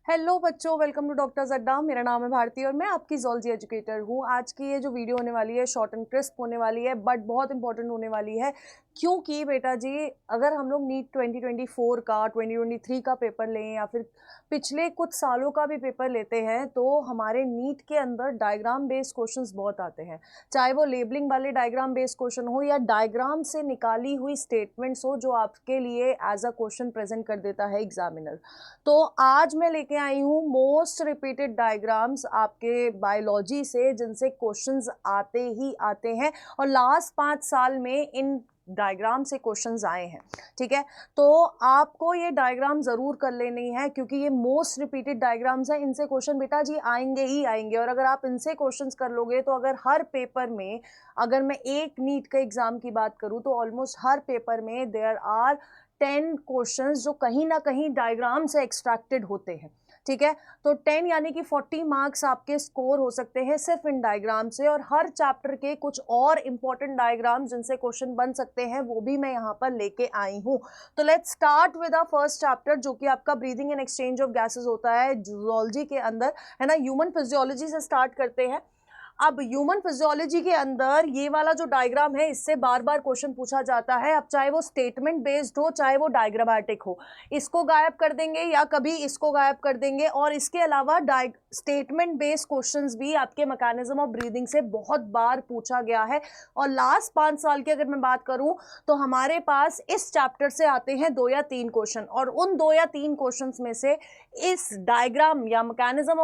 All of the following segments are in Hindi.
हेलो बच्चों, वेलकम टू डॉक्टर्स अड्डा। मेरा नाम है भारती और मैं आपकी ज़ूलॉजी एजुकेटर हूँ। आज की ये जो वीडियो होने वाली है शॉर्ट एंड क्रिस्प होने वाली है, बट बहुत इंपॉर्टेंट होने वाली है। क्योंकि बेटा जी, अगर हम लोग नीट 2024 का 2023 का पेपर लें या फिर पिछले कुछ सालों का भी पेपर लेते हैं तो हमारे नीट के अंदर डायग्राम बेस्ड क्वेश्चंस बहुत आते हैं। चाहे वो लेबलिंग वाले डायग्राम बेस्ड क्वेश्चन हो या डायग्राम से निकाली हुई स्टेटमेंट्स हो जो आपके लिए एज अ क्वेश्चन प्रेजेंट कर देता है एग्जामिनर। तो आज मैं लेके आई हूँ मोस्ट रिपीटेड डायग्राम्स आपके बायोलॉजी से, जिनसे क्वेश्चंस आते ही आते हैं और लास्ट 5 साल में इन डायग्राम से क्वेश्चंस आए हैं। ठीक है, तो आपको ये डायग्राम जरूर कर लेनी है क्योंकि ये मोस्ट रिपीटेड डायग्राम्स हैं। इनसे क्वेश्चन बेटा जी आएंगे ही आएंगे और अगर आप इनसे क्वेश्चंस कर लोगे तो अगर हर पेपर में, अगर मैं एक नीट के एग्जाम की बात करूं तो ऑलमोस्ट हर पेपर में देयर आर 10 क्वेश्चंस जो कहीं ना कहीं डायग्राम से एक्सट्रैक्टेड होते हैं। ठीक है, तो 10 यानी कि 40 मार्क्स आपके स्कोर हो सकते हैं सिर्फ इन डायग्राम से। और हर चैप्टर के कुछ और इंपॉर्टेंट डायग्राम जिनसे क्वेश्चन बन सकते हैं वो भी मैं यहाँ पर लेके आई हूँ। तो let's start with the first chapter जो कि आपका breathing and exchange of gases होता है जूलॉजी के अंदर, है ना। ह्यूमन फिजियोलॉजी से स्टार्ट करते हैं। अब ह्यूमन फिजियोलॉजी के अंदर ये वाला जो डायग्राम है इससे बार बार क्वेश्चन पूछा जाता है। अब चाहे वो स्टेटमेंट बेस्ड हो चाहे वो डायग्रामेटिक हो, इसको गायब कर देंगे या कभी इसको गायब कर देंगे। और इसके अलावा स्टेटमेंट बेस्ड क्वेश्चंस भी आपके मैकेनिज्म ऑफ ब्रीदिंग से बहुत बार पूछा गया है। और लास्ट 5 साल की अगर मैं बात करूं तो हमारे पास इस चैप्टर से आते हैं 2 या 3 क्वेश्चन, और उन 2 या 3 क्वेश्चन में से इस डायग्राम या मैकेनिज्म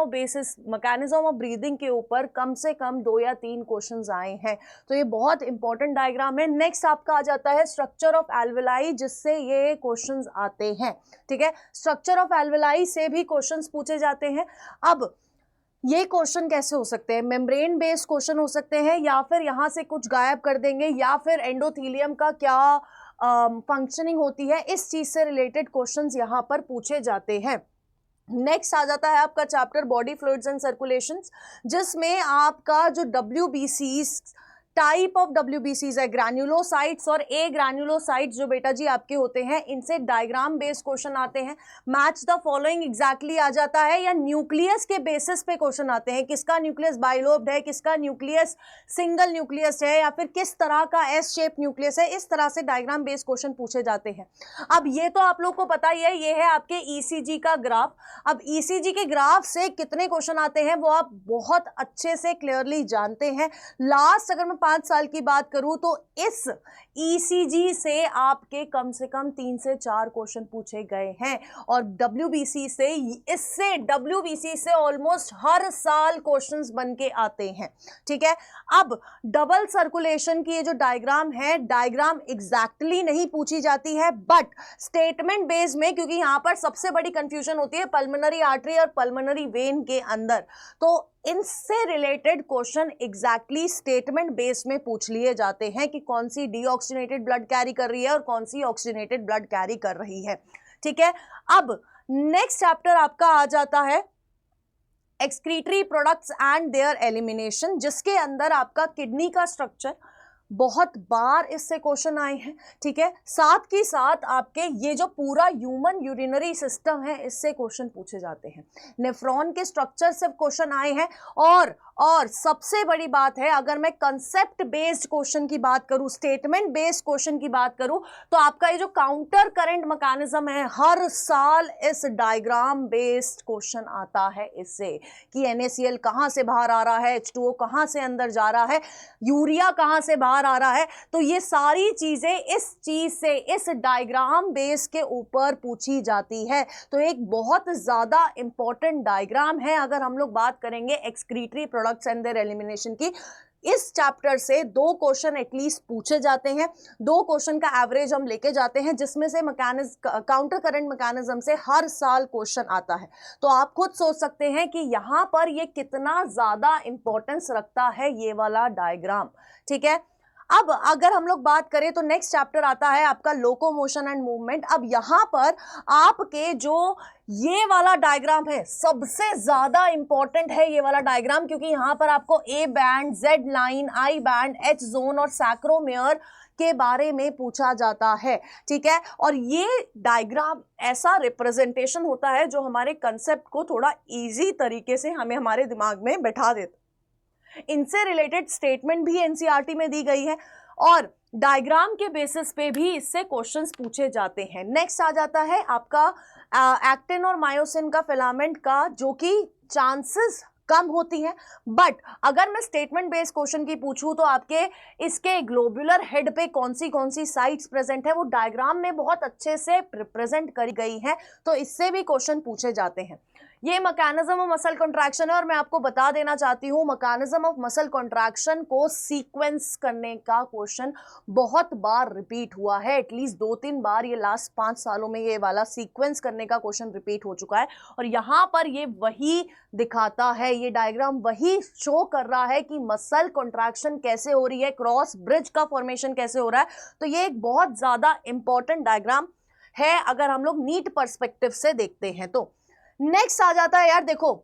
ऑफ ब्रीदिंग के ऊपर कम से कम 2 या 3 क्वेश्चंस आए हैं। तो ये बहुत इंपॉर्टेंट डायग्राम है। नेक्स्ट आपका आ जाता है स्ट्रक्चर ऑफ एल्वेलाई, जिससे ये क्वेश्चंस आते हैं। ठीक है, स्ट्रक्चर ऑफ एल्वेलाई से भी क्वेश्चंस पूछे जाते हैं। अब ये क्वेश्चन कैसे हो सकते हैं? मेम्ब्रेन बेस्ड क्वेश्चन हो सकते हैं, या फिर यहां से कुछ गायब कर देंगे, या फिर एंडोथीलियम का क्या फंक्शनिंग होती है, इस चीज से रिलेटेड क्वेश्चंस यहां पर पूछे जाते हैं। नेक्स्ट आ जाता है आपका chapter body fluids and circulations, जिसमें आपका जो WBCs, टाइप ऑफ WBCs है, ग्रैन्युलोसाइट्स और ए ग्रैन्युलोसाइट्स जो बेटा जी आपके होते हैं, इनसे डायग्राम बेस्ड क्वेश्चन आते हैं। मैच द फॉलोइंग एग्जैक्टली आ जाता है, या न्यूक्लियस के बेसिस पे क्वेश्चन आते हैं। किसका न्यूक्लियस बाइलोब्ड है, किसका न्यूक्लियस सिंगल न्यूक्लियस है, या फिर किस तरह का एस शेप न्यूक्लियस है, इस तरह से डायग्राम बेस्ड क्वेश्चन पूछे जाते हैं। अब ये तो आप लोग को पता ही है, ये है आपके ECG का ग्राफ। अब ECG के ग्राफ से कितने क्वेश्चन आते हैं वो आप बहुत अच्छे से क्लियरली जानते हैं। लास्ट अगर मैं 5 साल की बात करूं तो इस ECG से आपके कम से कम 3 से 4 क्वेश्चन पूछे गए हैं। और WBC से ऑलमोस्ट हर साल क्वेश्चंस बन के आते हैं। ठीक है, अब डबल सर्कुलेशन की ये जो डायग्राम है, डायग्राम एग्जैक्टली नहीं पूछी जाती है, बट स्टेटमेंट बेस्ड में, क्योंकि यहां पर सबसे बड़ी कंफ्यूजन होती है पल्मोनरी आर्टरी और पल्मोनरी वेन के अंदर, तो इनसे related question exactly statement base में पूछ लिए जाते हैं कि कौन सी डीऑक्सीजनेटेड ब्लड कैरी कर रही है और कौन सी ऑक्सीजनेटेड ब्लड कैरी कर रही है। ठीक है, अब नेक्स्ट चैप्टर आपका आ जाता है excretory products and there elimination, जिसके अंदर आपका किडनी का स्ट्रक्चर बहुत बार इससे क्वेश्चन आए हैं। ठीक है, साथ ही साथ आपके ये जो पूरा ह्यूमन यूरिनरी सिस्टम है, इससे क्वेश्चन पूछे जाते हैं। नेफ्रॉन के स्ट्रक्चर से क्वेश्चन आए हैं। और सबसे बड़ी बात है, अगर मैं कंसेप्ट बेस्ड क्वेश्चन की बात करूं, स्टेटमेंट बेस्ड क्वेश्चन की बात करूं, तो आपका ये जो काउंटर करंट मैकेनिज्म है, हर साल इस डायग्राम बेस्ड क्वेश्चन आता है इससे, कि NaCl कहां से बाहर आ रहा है, H2O कहां से अंदर जा रहा है, यूरिया कहां से बाहर आ रहा है। तो ये सारी चीजें इस चीज से, इस डायग्राम बेस के ऊपर पूछी जाती है। तो एक बहुत ज्यादा इंपॉर्टेंट डायग्राम है। अगर हम लोग बात करेंगे excretory products and there elimination की, इस चैप्टर से 2 क्वेश्चन एटलीस्ट पूछे जाते हैं। 2 क्वेश्चन का एवरेज हम लेके जाते हैं, जिसमें से काउंटर करंट मैकेनिज्म से हर साल क्वेश्चन आता है। तो आप खुद सोच सकते हैं कि यहां पर ये कितना ज्यादा इंपॉर्टेंस रखता है ये वाला डायग्राम। ठीक है, अब अगर हम लोग बात करें तो नेक्स्ट चैप्टर आता है आपका लोकोमोशन एंड मूवमेंट। अब यहां पर आपके जो ये वाला डायग्राम है, सबसे ज्यादा इंपॉर्टेंट है ये वाला डायग्राम, क्योंकि यहां पर आपको A band, Z line, I band, H zone और सैक्रोमेयर, के बारे में पूछा जाता है, ठीक है। और ये डायग्राम ऐसा रिप्रेजेंटेशन होता है जो हमारे कंसेप्ट को थोड़ा इजी तरीके से हमें हमारे दिमाग में बैठा देता है। इनसे रिलेटेड स्टेटमेंट भी एनसीईआरटी में दी गई है और डायग्राम के बेसिस पे भी इससे क्वेश्चंस पूछे जाते हैं। नेक्स्ट आ जाता है आपका एक्टिन और मायोसिन का फिलामेंट का, जो कि चांसेस कम होती हैं, बट अगर मैं स्टेटमेंट बेस्ड क्वेश्चन की पूछूं तो आपके इसके ग्लोबुलर हेड पे कौन सी साइट्स प्रेजेंट है वो डायग्राम में बहुत अच्छे से रिप्रेजेंट करी गई है, तो इससे भी क्वेश्चन पूछे जाते हैं। ये मैकेनिज्म ऑफ मसल कॉन्ट्रैक्शन है और मैं आपको बता देना चाहती हूँ मैकेनिज्म ऑफ मसल कॉन्ट्रैक्शन को सीक्वेंस करने का क्वेश्चन बहुत बार रिपीट हुआ है, एटलीस्ट 2-3 बार ये लास्ट 5 सालों में ये वाला सीक्वेंस करने का क्वेश्चन रिपीट हो चुका है। और यहाँ पर ये वही दिखाता है, ये डायग्राम वही शो कर रहा है कि मसल कॉन्ट्रैक्शन कैसे हो रही है, क्रॉस ब्रिज का फॉर्मेशन कैसे हो रहा है। तो ये एक बहुत ज्यादा इंपॉर्टेंट डायग्राम है अगर हम लोग नीट पर्सपेक्टिव से देखते हैं तो। नेक्स्ट आ जाता है यार, देखो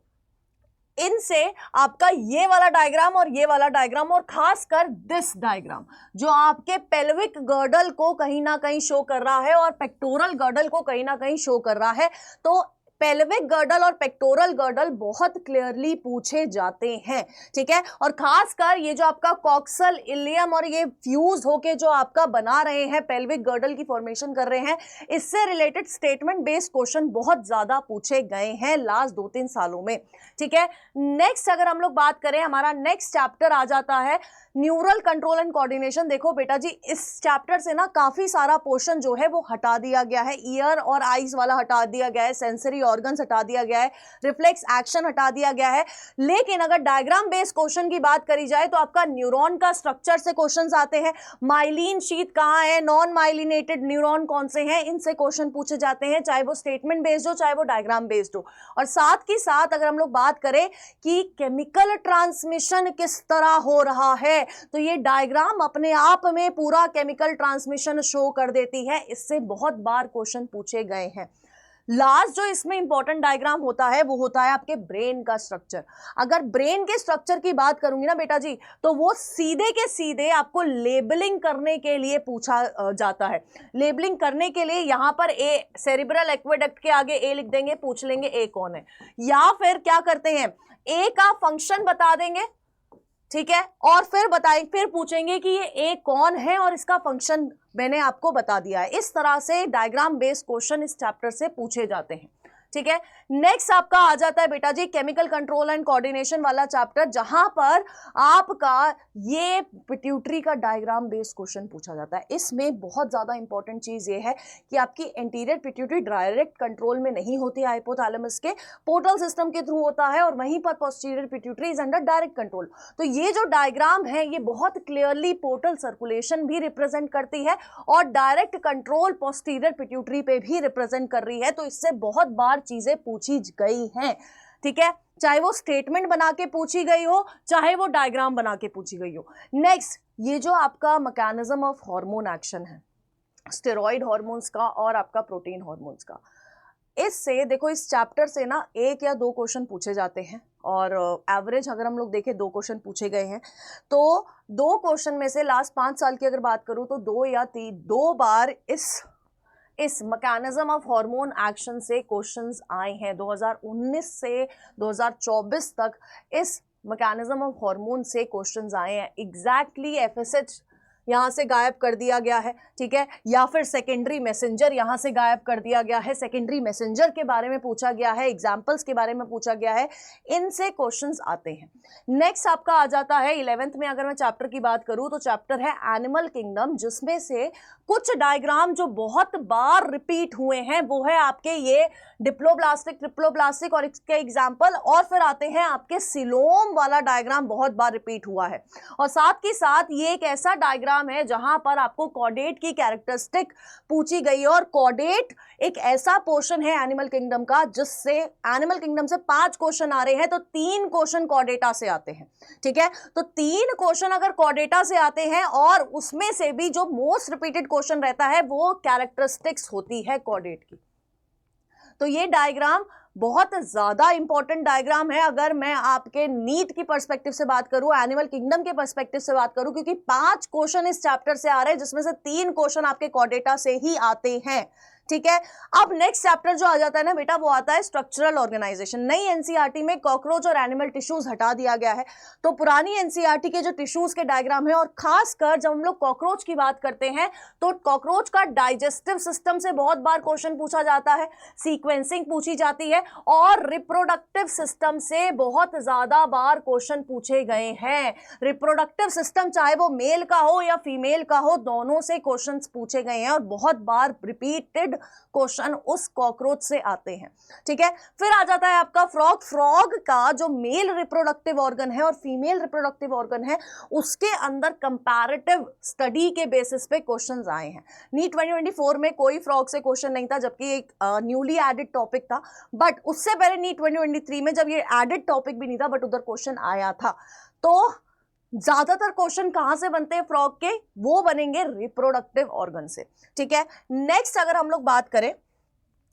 इनसे आपका ये वाला डायग्राम और ये वाला डायग्राम और खासकर दिस डायग्राम जो आपके पेल्विक गर्डल को कहीं ना कहीं शो कर रहा है और पेक्टोरल गर्डल को कहीं ना कहीं शो कर रहा है, तो पेल्विक गर्डल और पेक्टोरल गर्डल बहुत क्लियरली पूछे जाते हैं, ठीक है। और खासकर ये जो आपका कॉक्सल इलियम और ये फ्यूज होके जो आपका बना रहे हैं, पेल्विक गर्डल की फॉर्मेशन कर रहे हैं, इससे रिलेटेड स्टेटमेंट बेस्ड क्वेश्चन बहुत ज्यादा पूछे गए हैं लास्ट 2-3 सालों में, ठीक है। नेक्स्ट अगर हम लोग बात करें, हमारा नेक्स्ट चैप्टर आ जाता है न्यूरल कंट्रोल एंड कोऑर्डिनेशन। देखो बेटा जी, इस चैप्टर से ना काफी सारा पोर्शन जो है वो हटा दिया गया है, ईयर और आईज वाला हटा दिया गया है, सेंसरी ऑर्गन्स हटा दिया गया है, रिफ्लेक्स एक्शन हटा दिया गया है। लेकिन अगर डायग्राम बेस्ड क्वेश्चन की बात करी जाए तो आपका न्यूरॉन का स्ट्रक्चर से क्वेश्चंस आते हैं, माइलिन शीथ कहाँ है, नॉन माइलिनेटेड न्यूरॉन कौन से हैं, इनसे क्वेश्चन पूछे जाते हैं, चाहे वो स्टेटमेंट बेस्ड हो चाहे वो डायग्राम बेस्ड हो। और साथ ही साथ अगर हम लोग बात करें कि केमिकल ट्रांसमिशन किस तरह हो रहा है, तो ये डायग्राम अपने आप में पूरा केमिकल ट्रांसमिशन शो कर देती है, इससे बहुत बार क्वेश्चन पूछे गए हैं। लास्ट जो इसमें इंपॉर्टेंट डायग्राम होता है वो होता है आपके ब्रेन का स्ट्रक्चर। अगर ब्रेन के स्ट्रक्चर की बात करूंगी ना बेटा जी, तो वो सीधे के सीधे आपको लेबलिंग करने के लिए पूछा जाता है। लेबलिंग करने के लिए यहाँ पर ए सेरिब्रल एक्वेडक्ट के आगे ए लिख देंगे, पूछ लेंगे ए कौन है, या फिर क्या करते हैं ए का फंक्शन बता देंगे, ठीक है, और फिर पूछेंगे कि ये ए कौन है और इसका फंक्शन मैंने आपको बता दिया है। इस तरह से डायग्राम बेस्ड क्वेश्चन इस चैप्टर से पूछे जाते हैं, ठीक है। नेक्स्ट आपका आ जाता है बेटा जी केमिकल कंट्रोल एंड कोऑर्डिनेशन वाला चैप्टर, जहां पर आपका ये पिट्यूटरी का डायग्राम बेस्ड क्वेश्चन पूछा जाता है। इसमें बहुत ज्यादा इंपॉर्टेंट चीज ये है कि आपकी एंटीरियर पिट्यूटरी डायरेक्ट कंट्रोल में नहीं होती है हाइपोथैलेमस के, पोर्टल सिस्टम के थ्रू होता है, और वहीं पर posterior pituitary is under direct control. तो ये जो डायग्राम है ये बहुत क्लियरली पोर्टल सर्कुलेशन भी रिप्रेजेंट करती है और डायरेक्ट कंट्रोल पोस्टीरियर पिट्यूटरी पे भी रिप्रेजेंट कर रही है। तो इससे बहुत बार चीजें पूछी गई हैं, ठीक है, चाहे वो स्टेटमेंट बना के पूछी गई हो चाहे वो डायग्राम बना के पूछी गई हो। नेक्स्ट, ये जो आपका मैकेनिज्म ऑफ हार्मोन एक्शन है, स्टेरॉइड हार्मोन्स का और आपका प्रोटीन हार्मोन्स का, इससे देखो इस चैप्टर से ना 1 या 2 क्वेश्चन पूछे जाते हैं और एवरेज अगर हम लोग देखें 2 क्वेश्चन पूछे गए हैं। तो 2 क्वेश्चन में से लास्ट 5 साल की अगर बात करूं तो 2 बार इस मैकेनिज्म ऑफ हार्मोन एक्शन से क्वेश्चंस आए हैं। 2019 से 2024 तक इस मैकेनिज्म ऑफ हार्मोन से क्वेश्चंस आए हैं। एग्जैक्टली एफएसएच यहाँ से गायब कर दिया गया है, ठीक है, या फिर सेकेंडरी मैसेंजर यहाँ से गायब कर दिया गया है, सेकेंडरी मैसेंजर के बारे में पूछा गया है, एग्जाम्पल्स के बारे में पूछा गया है, इनसे क्वेश्चंस आते हैं। नेक्स्ट आपका आ जाता है 11th में अगर मैं चैप्टर की बात करूं तो चैप्टर है एनिमल किंगडम, जिसमें से कुछ डायग्राम जो बहुत बार रिपीट हुए हैं वो है आपके ये डिप्लोब्लास्टिक, ट्रिप्लोब्लास्टिक और इसके एग्जाम्पल, और फिर आते हैं आपके सिलोम वाला डायग्राम बहुत बार रिपीट हुआ है। और साथ ही साथ ये एक ऐसा डायग्राम है जहां पर आपको कॉर्डेट की कैरेक्टरिस्टिक पूछी गई है, और कॉर्डेट एक ऐसा पोर्शन है एनिमल किंगडम का जिससे एनिमल किंगडम से 5 क्वेश्चन आ रहे हैं तो 3 क्वेश्चन कॉर्डेटा से आते हैं, ठीक है। तो 3 क्वेश्चन अगर कॉर्डेटा से आते हैं और उसमें से भी जो मोस्ट रिपीटेड क्वेश्चन रहता है वो कैरेक्टरिस्टिक्स होती है कॉर्डेट की। तो ये डायग्राम बहुत ज्यादा इंपॉर्टेंट डायग्राम है अगर मैं आपके नीट की पर्सपेक्टिव से बात करूं, एनिमल किंगडम के पर्सपेक्टिव से बात करूं, क्योंकि 5 क्वेश्चन इस चैप्टर से आ रहे हैं जिसमें से 3 क्वेश्चन आपके कॉर्डेटा से ही आते हैं। ठीक है, अब नेक्स्ट चैप्टर जो आ जाता है ना बेटा, वो आता है स्ट्रक्चरल ऑर्गेनाइजेशन। नई एनसीईआरटी में कॉकरोच और एनिमल टिश्यूज हटा दिया गया है, तो पुरानी एनसीईआरटी के जो टिश्यूज के डायग्राम है, और खासकर जब हम लोग कॉकरोच की बात करते हैं तो कॉकरोच का डाइजेस्टिव सिस्टम से बहुत बार क्वेश्चन पूछा जाता है, सीक्वेंसिंग पूछी जाती है, और रिप्रोडक्टिव सिस्टम से बहुत ज्यादा बार क्वेश्चन पूछे गए हैं। रिप्रोडक्टिव सिस्टम चाहे वो मेल का हो या फीमेल का हो, दोनों से क्वेश्चन पूछे गए हैं और बहुत बार रिपीटेड क्वेश्चन उस कॉकरोच से आते हैं। ठीक है, फिर आ जाता है आपका फ्रॉग। फ्रॉग का जो मेल रिप्रोडक्टिव ऑर्गन है और फीमेल रिप्रोडक्टिव ऑर्गन है, उसके अंदर कंपैरेटिव स्टडी के बेसिस पे क्वेश्चंस आए हैं। नीट 2024 में कोई फ्रॉग से क्वेश्चन नहीं था, जबकि एक न्यूली एडेड टॉपिक था, बट उससे पहले नीट 2023 में जब ये एडेड टॉपिक भी नहीं था बट उधर क्वेश्चन आया था। तो ज्यादातर क्वेश्चन कहां से बनते हैं फ्रॉग के, वो बनेंगे रिप्रोडक्टिव ऑर्गन से। ठीक है, नेक्स्ट अगर हम लोग बात करें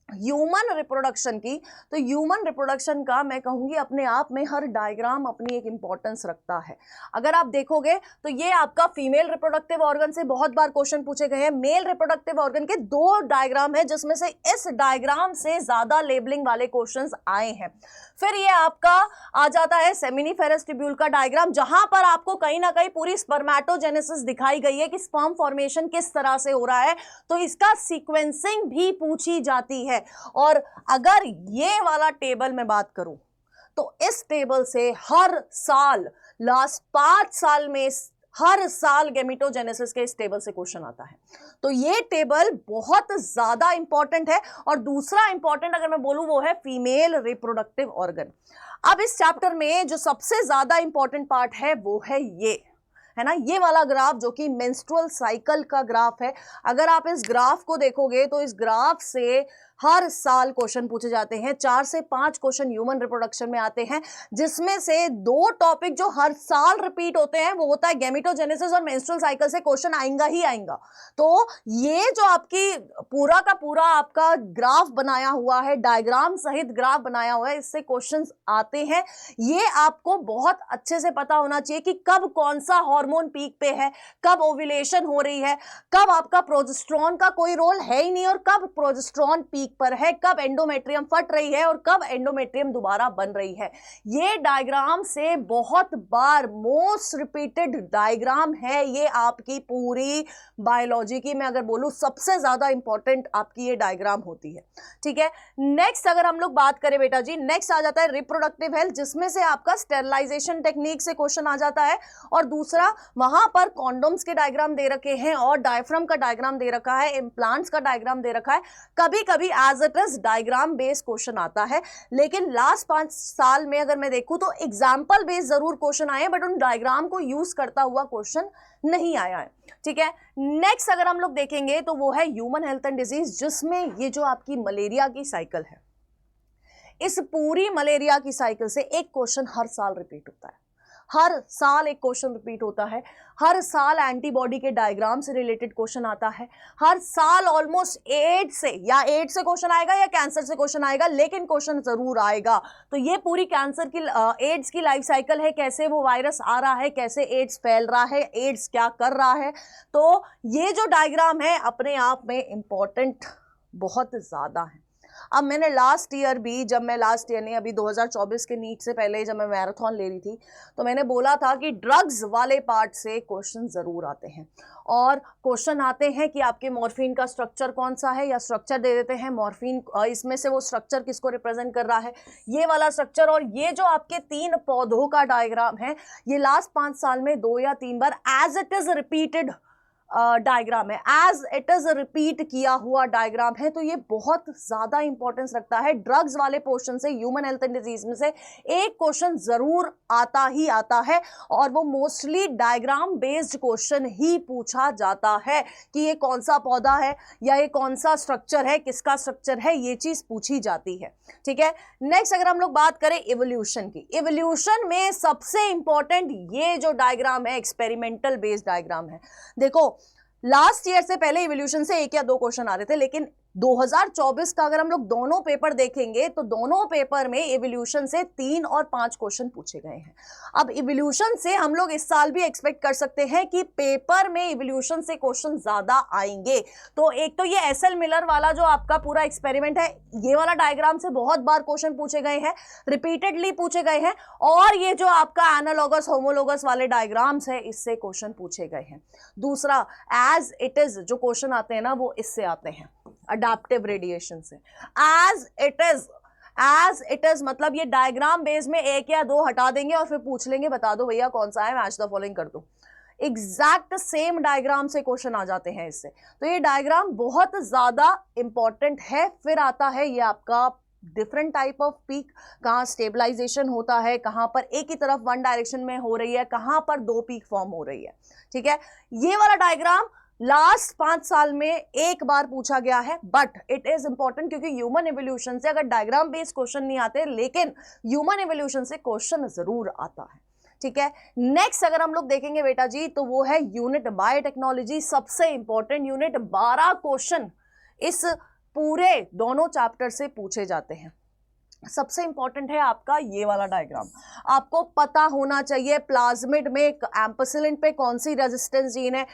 ह्यूमन रिप्रोडक्शन की, तो ह्यूमन रिप्रोडक्शन का मैं कहूंगी अपने आप में हर डायग्राम अपनी एक इंपॉर्टेंस रखता है। अगर आप देखोगे तो ये आपका फीमेल रिप्रोडक्टिव ऑर्गन से बहुत बार क्वेश्चन पूछे गए हैं। मेल रिप्रोडक्टिव ऑर्गन के 2 डायग्राम है जिसमें से इस डायग्राम से ज्यादा लेबलिंग वाले क्वेश्चंस आए हैं। फिर ये आपका आ जाता है सेमिनिफेरस ट्यूब्यूल का डायग्राम, जहां पर आपको कहीं ना कहीं पूरी स्पर्मेटोजेनेसिस दिखाई गई है कि स्पर्म फॉर्मेशन किस तरह से हो रहा है, तो इसका सीक्वेंसिंग भी पूछी जाती है। और अगर ये वाला टेबल में बात करूं तो इस टेबल से हर साल लास्ट 5 साल में हर साल गेमेटोजेनेसिस के इस टेबल से क्वेश्चन आता है। तो ये टेबल बहुत ज्यादा इंपॉर्टेंट है। और दूसरा इंपॉर्टेंट अगर मैं बोलूं वो है फीमेल रिप्रोडक्टिव ऑर्गन। अब इस चैप्टर में जो सबसे ज्यादा इंपॉर्टेंट पार्ट है वो है ये, है ना, ये वाला ग्राफ जो कि मेंस्ट्रुअल साइकिल का ग्राफ है। अगर आप इस ग्राफ को देखोगे तो इस ग्राफ से हर साल क्वेश्चन पूछे जाते हैं। 4 से 5 क्वेश्चन ह्यूमन रिप्रोडक्शन में आते हैं, जिसमें से 2 टॉपिक जो हर साल रिपीट होते हैं वो होता है गैमेटोजेनेसिस और मेंस्ट्रुअल साइकिल से क्वेश्चन आएगा ही आएगा। तो ये जो आपकी पूरा का पूरा आपका ग्राफ बनाया हुआ है, डायग्राम सहित ग्राफ बनाया हुआ है, इससे क्वेश्चंस आते हैं। ये आपको बहुत अच्छे से पता होना चाहिए कि कब कौन सा हार्मोन पीक पे है, कब ओव्यूलेशन हो रही है, कब आपका प्रोजेस्टेरोन का कोई रोल है ही नहीं और कब प्रोजेस्टेरोन पीक पर है, कब एंडोमेट्रियम फट रही है और कब एंडोमेट्रियम दोबारा बन रही है। ये डायग्राम से बहुत बार मोस्ट रिपीटेड डायग्राम है ये आपकी पूरी बायोलॉजी की। मैं अगर बोलूं सबसे ज्यादा इंपॉर्टेंट आपकी ये डायग्राम होती है। ठीक है, नेक्स्ट अगर हम लोग बात करें बेटा जी, नेक्स्ट आ जाता है रिप्रोडक्टिव हेल्थ, जिसमें से आपका स्टेरिलाइजेशन टेक्निक से क्वेश्चन आ जाता है। और दूसरा वहां पर कॉन्डोम्स के डायग्राम दे रखे हैं और डायफ्राम का डायग्राम दे रखा है, इम्प्लांट्स का डायग्राम दे रखा है। कभी कभी as it is diagram based question आता है, लेकिन लास्ट 5 साल में अगर मैं देखूं तो एग्जाम्पल बेस्ड जरूर क्वेश्चन आए, बट उन डायग्राम को यूज करता हुआ क्वेश्चन नहीं आया है। ठीक है, नेक्स्ट अगर हम लोग देखेंगे तो वो है ह्यूमन हेल्थ एंड डिजीज, जिसमें ये जो आपकी मलेरिया की साइकिल है, इस पूरी मलेरिया की साइकिल से एक क्वेश्चन हर साल रिपीट होता है। हर साल एक क्वेश्चन रिपीट होता है, हर साल एंटीबॉडी के डायग्राम से रिलेटेड क्वेश्चन आता है, हर साल ऑलमोस्ट एड्स से क्वेश्चन आएगा या कैंसर से क्वेश्चन आएगा, लेकिन क्वेश्चन जरूर आएगा। तो ये पूरी कैंसर की एड्स की लाइफ साइकिल है, कैसे वो वायरस आ रहा है, कैसे एड्स फैल रहा है, एड्स क्या कर रहा है। तो ये जो डायग्राम है अपने आप में इंपॉर्टेंट बहुत ज्यादा है। अब मैंने लास्ट ईयर भी, जब मैं लास्ट ईयर नहीं अभी 2024 के नीट से पहले जब मैं मैराथन ले रही थी, तो मैंने बोला था कि ड्रग्स वाले पार्ट से क्वेश्चन जरूर आते हैं। और क्वेश्चन आते हैं कि आपके मॉर्फिन का स्ट्रक्चर कौन सा है, या स्ट्रक्चर दे देते हैं मॉर्फिन, इसमें से वो स्ट्रक्चर किसको रिप्रेजेंट कर रहा है, ये वाला स्ट्रक्चर। और ये जो आपके 3 पौधों का डायग्राम है, ये लास्ट 5 साल में 2 या 3 बार as it is repeated diagram है, एज इट इज रिपीट किया हुआ डायग्राम है। तो ये बहुत ज्यादा इंपॉर्टेंस रखता है। ड्रग्स वाले पोर्शन से, ह्यूमन हेल्थ एंड डिजीज में से एक क्वेश्चन जरूर आता ही आता है, और वो मोस्टली डायग्राम बेस्ड क्वेश्चन ही पूछा जाता है कि ये कौन सा पौधा है या ये कौन सा स्ट्रक्चर है, किसका स्ट्रक्चर है, ये चीज पूछी जाती है। ठीक है, नेक्स्ट अगर हम लोग बात करें इवोल्यूशन की, इवोल्यूशन में सबसे इंपॉर्टेंट ये जो डायग्राम है एक्सपेरिमेंटल बेस्ड डायग्राम है। देखो लास्ट ईयर से पहले इवोल्यूशन से 1 या 2 क्वेश्चन आ रहे थे, लेकिन 2024 का अगर हम लोग दोनों पेपर देखेंगे तो दोनों पेपर में इवोल्यूशन से 3 और 5 क्वेश्चन पूछे गए हैं। अब इवोल्यूशन से हम लोग इस साल भी एक्सपेक्ट कर सकते हैं कि पेपर में इवोल्यूशन से क्वेश्चन ज्यादा आएंगे। तो एक तो ये एसएल मिलर वाला जो आपका पूरा एक्सपेरिमेंट है, ये वाला डायग्राम से बहुत बार क्वेश्चन पूछे गए हैं, रिपीटेडली पूछे गए हैं, और ये जो आपका एनालॉगस होमोलॉगस वाले डायग्राम्स है इससे क्वेश्चन पूछे गए हैं। दूसरा, एज इट इज जो क्वेश्चन आते हैं ना वो इससे आते हैं, अडैप्टिव रेडिएशन से। एज इट इज मतलब ये डायग्राम बेस में एक या दो हटा देंगे और फिर पूछ लेंगे बता दो भैया कौन सा है, मैच द फॉलोइंग कर दो। एग्जैक्ट सेम डायग्राम से क्वेश्चन आ जाते हैं इससे। तो ये डायग्राम बहुत ज्यादा इंपॉर्टेंट है। फिर आता है ये आपका डिफरेंट टाइप ऑफ पीक, कहाँ स्टेबलाइजेशन होता है, कहाँ पर एक ही तरफ वन डायरेक्शन में हो रही है, कहाँ पर दो पीक फॉर्म हो रही है। ठीक है, ये वाला डायग्राम लास्ट 5 साल में एक बार पूछा गया है, बट इट इज इंपॉर्टेंट क्योंकि ह्यूमन एवोल्यूशन से अगर डायग्राम बेस्ड क्वेश्चन नहीं आते, लेकिन ह्यूमन एवोल्यूशन से क्वेश्चन जरूर आता है। ठीक है, नेक्स्ट अगर हम लोग देखेंगे बेटा जी तो वो है यूनिट बायोटेक्नोलॉजी, सबसे इंपॉर्टेंट यूनिट। 12 क्वेश्चन इस पूरे दोनों चैप्टर से पूछे जाते हैं। सबसे इंपॉर्टेंट है आपका ये वाला डायग्राम। आपको पता होना चाहिए प्लाज्मिड में एम्पिसिलिन पे कौन सी रेजिस्टेंस जीन है,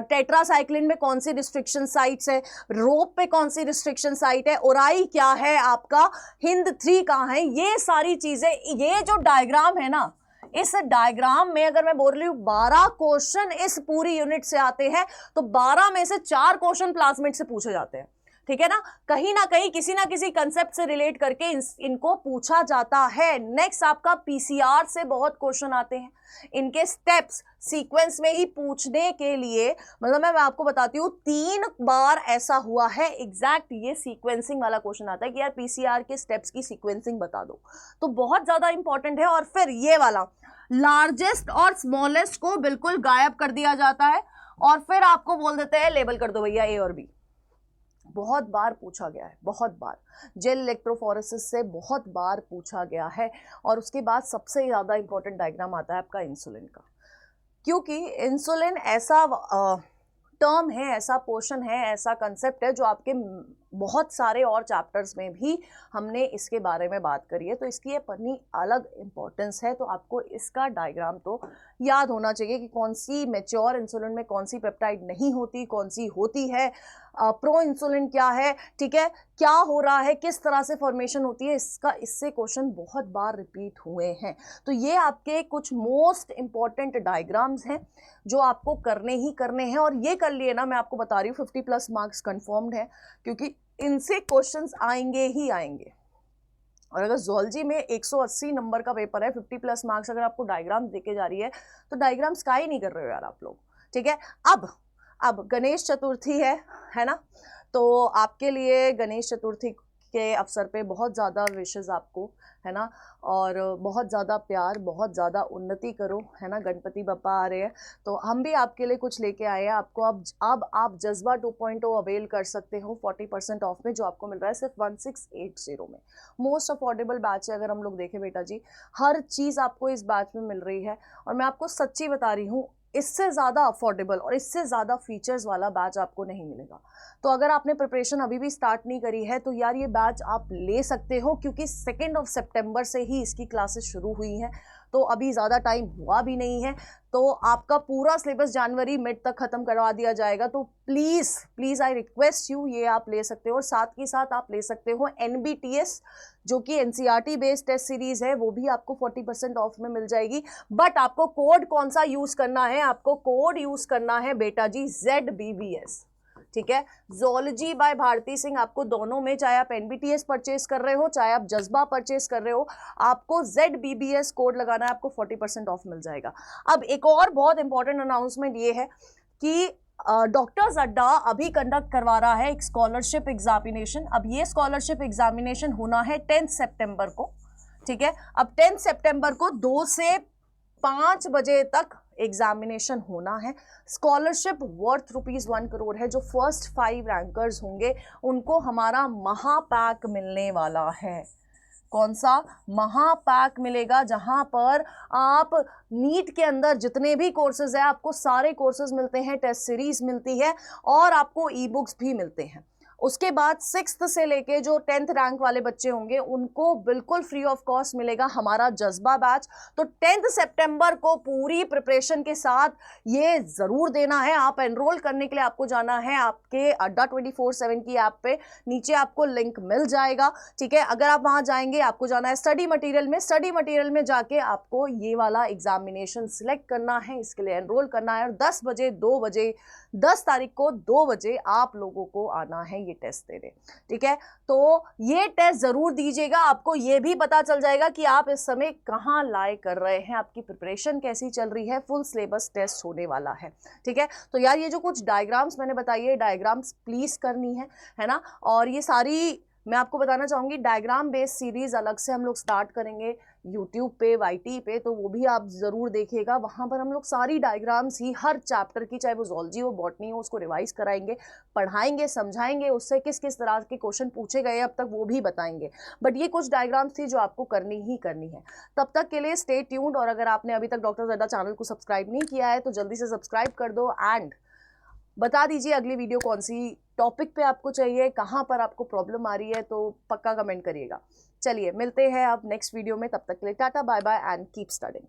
टेट्रासाइक्लिन में कौन सी रिस्ट्रिक्शन साइट्स है, रोप पे कौन सी रिस्ट्रिक्शन साइट है, ओराई क्या है, आपका हिंद 3 कहाँ है, ये सारी चीजें। ये जो डायग्राम है ना, इस डायग्राम में अगर मैं बोल रही हूँ 12 क्वेश्चन इस पूरी यूनिट से आते हैं, तो 12 में से 4 क्वेश्चन प्लाज्मिड से पूछे जाते हैं। ठीक है ना कहीं किसी ना किसी कंसेप्ट से रिलेट करके इनको पूछा जाता है। नेक्स्ट आपका पीसीआर से बहुत क्वेश्चन आते हैं, इनके स्टेप्स सीक्वेंस में ही पूछने के लिए, मतलब मैं आपको बताती हूँ 3 बार ऐसा हुआ है एग्जैक्ट ये सीक्वेंसिंग वाला क्वेश्चन आता है कि यार पीसीआर के स्टेप्स की सीक्वेंसिंग बता दो, तो बहुत ज्यादा इंपॉर्टेंट है। और फिर ये वाला लार्जेस्ट और स्मॉलेस्ट को बिल्कुल गायब कर दिया जाता है और फिर आपको बोल देते हैं लेबल कर दो भैया ए और बी। बहुत बार पूछा गया है, बहुत बार जेल इलेक्ट्रोफोरेसिस से बहुत बार पूछा गया है। और उसके बाद सबसे ज़्यादा इंपॉर्टेंट डायग्राम आता है आपका इंसुलिन का, क्योंकि इंसुलिन ऐसा टर्म है, ऐसा पोर्शन है, ऐसा कंसेप्ट है जो आपके बहुत सारे और चैप्टर्स में भी हमने इसके बारे में बात करी है, तो इसकी अपनी अलग इंपॉर्टेंस है। तो आपको इसका डायग्राम तो याद होना चाहिए कि कौन सी मैच्योर इंसुलिन में कौन सी पेप्टाइड नहीं होती, कौन सी होती है, प्रो इंसुलिन क्या है, ठीक है, क्या हो रहा है, किस तरह से फॉर्मेशन होती है, इससे क्वेश्चन बहुत बार रिपीट हुए हैं। तो ये आपके कुछ मोस्ट इंपॉर्टेंट डायग्राम्स हैं जो आपको करने ही करने हैं, और ये कर लिए ना, मैं आपको बता रही हूँ 50+ मार्क्स कन्फर्म्ड है, क्योंकि इनसे क्वेश्चंस आएंगे ही आएंगे। और अगर ज़ूलॉजी में 180 नंबर का पेपर है, 50+ मार्क्स अगर आपको डायग्राम देके जा रही है, तो डायग्राम्स का ही नहीं कर रहे हो यार आप लोग। ठीक है, अब गणेश चतुर्थी है ना, तो आपके लिए गणेश चतुर्थी के अवसर पे बहुत ज़्यादा विशेष आपको, है ना, और बहुत ज़्यादा प्यार, बहुत ज़्यादा उन्नति करो, है ना। गणपति बप्पा आ रहे हैं, तो हम भी आपके लिए कुछ लेके आए हैं आपको। अब आप जज्बा 2.0 अवेल कर सकते हो 40% ऑफ में, जो आपको मिल रहा है सिर्फ 1680 में। मोस्ट अफोर्डेबल बैच है अगर हम लोग देखें बेटा जी, हर चीज़ आपको इस बैच में मिल रही है। और मैं आपको सच्ची बता रही हूँ, इससे ज़्यादा अफोर्डेबल और इससे ज़्यादा फीचर्स वाला बैच आपको नहीं मिलेगा। तो अगर आपने प्रिपरेशन अभी भी स्टार्ट नहीं करी है, तो यार ये बैच आप ले सकते हो, क्योंकि 2 सितंबर से ही इसकी क्लासेस शुरू हुई हैं, तो अभी ज़्यादा टाइम हुआ भी नहीं है। तो आपका पूरा सिलेबस जनवरी मिड तक ख़त्म करवा दिया जाएगा। तो प्लीज़ आई रिक्वेस्ट यू, ये आप ले सकते हो। और साथ ही साथ आप ले सकते हो NBTS, जो कि NCERT बेस्ड टेस्ट सीरीज़ है, वो भी आपको 40% ऑफ में मिल जाएगी। बट आपको कोड कौन सा यूज़ करना है, आपको कोड यूज़ करना है बेटा जी ZBBS। ठीक है, ज़ूलॉजी बाय भारती सिंह, आपको दोनों में, चाहे आप NBTS परचेज कर रहे हो, चाहे आप जज्बा परचेज कर रहे हो, आपको ZBBS कोड लगाना है, आपको 40% ऑफ मिल जाएगा। अब एक और बहुत इंपॉर्टेंट अनाउंसमेंट ये है कि डॉक्टर्स अड्डा अभी कंडक्ट करवा रहा है एक स्कॉलरशिप एग्जामिनेशन। अब ये स्कॉलरशिप एग्जामिनेशन होना है 10 सितंबर को। ठीक है, अब 10 सितंबर को 2 से 5 बजे तक एग्जामिनेशन होना है। स्कॉलरशिप वर्थ ₹1 करोड़ है। जो फर्स्ट 5 रैंकर्स होंगे उनको हमारा महापैक मिलने वाला है। कौन सा महापैक मिलेगा, जहां पर आप नीट के अंदर जितने भी कोर्सेज है, आपको सारे कोर्सेज मिलते हैं, टेस्ट सीरीज मिलती है और आपको ई बुक्स भी मिलते हैं। उसके बाद 6th से लेके जो 10th रैंक वाले बच्चे होंगे उनको बिल्कुल फ्री ऑफ कॉस्ट मिलेगा हमारा जज्बा बैच। तो 10th सितंबर को पूरी प्रिपरेशन के साथ ये जरूर देना है। आप एनरोल करने के लिए आपको जाना है आपके अड्डा 24/7 की ऐप पे, नीचे आपको लिंक मिल जाएगा, ठीक है। अगर आप वहां जाएंगे आपको जाना है स्टडी मटेरियल में, स्टडी मटेरियल में जाके आपको ये वाला एग्जामिनेशन सिलेक्ट करना है, इसके लिए एनरोल करना है और 10 बजे 2 बजे 10 तारीख को 2 बजे आप लोगों को आना है ये टेस्ट देने, ठीक है। तो ये टेस्ट जरूर दीजिएगा, आपको ये भी पता चल जाएगा कि आप इस समय कहां लाए कर रहे हैं, आपकी प्रिपरेशन कैसी चल रही है। फुल सिलेबस टेस्ट होने वाला है, ठीक है। तो यार ये जो कुछ डायग्राम्स मैंने बताई है, डायग्राम्स प्लीज करनी है ना। और ये सारी मैं आपको बताना चाहूंगी डायग्राम बेस्ड सीरीज अलग से हम लोग स्टार्ट करेंगे यूट्यूब पे, वाईटी पे, तो वो भी आप जरूर देखिएगा। वहां पर हम लोग सारी डायग्राम्स ही हर चैप्टर की, चाहे वो ज़ूलॉजी हो बॉटनी हो, उसको रिवाइज कराएंगे, पढ़ाएंगे, समझाएंगे, उससे किस किस तरह के क्वेश्चन पूछे गए अब तक वो भी बताएंगे। बट ये कुछ डायग्राम्स थी जो आपको करनी ही करनी है। तब तक के लिए स्टे ट्यून्ड। और अगर आपने अभी तक डॉक्टर ज़ड्डा चैनल को सब्सक्राइब नहीं किया है तो जल्दी से सब्सक्राइब कर दो एंड बता दीजिए अगली वीडियो कौन सी टॉपिक पे आपको चाहिए, कहाँ पर आपको प्रॉब्लम आ रही है, तो पक्का कमेंट करिएगा। चलिए मिलते हैं अब नेक्स्ट वीडियो में, तब तक के लिए tata bye bye and keep studying.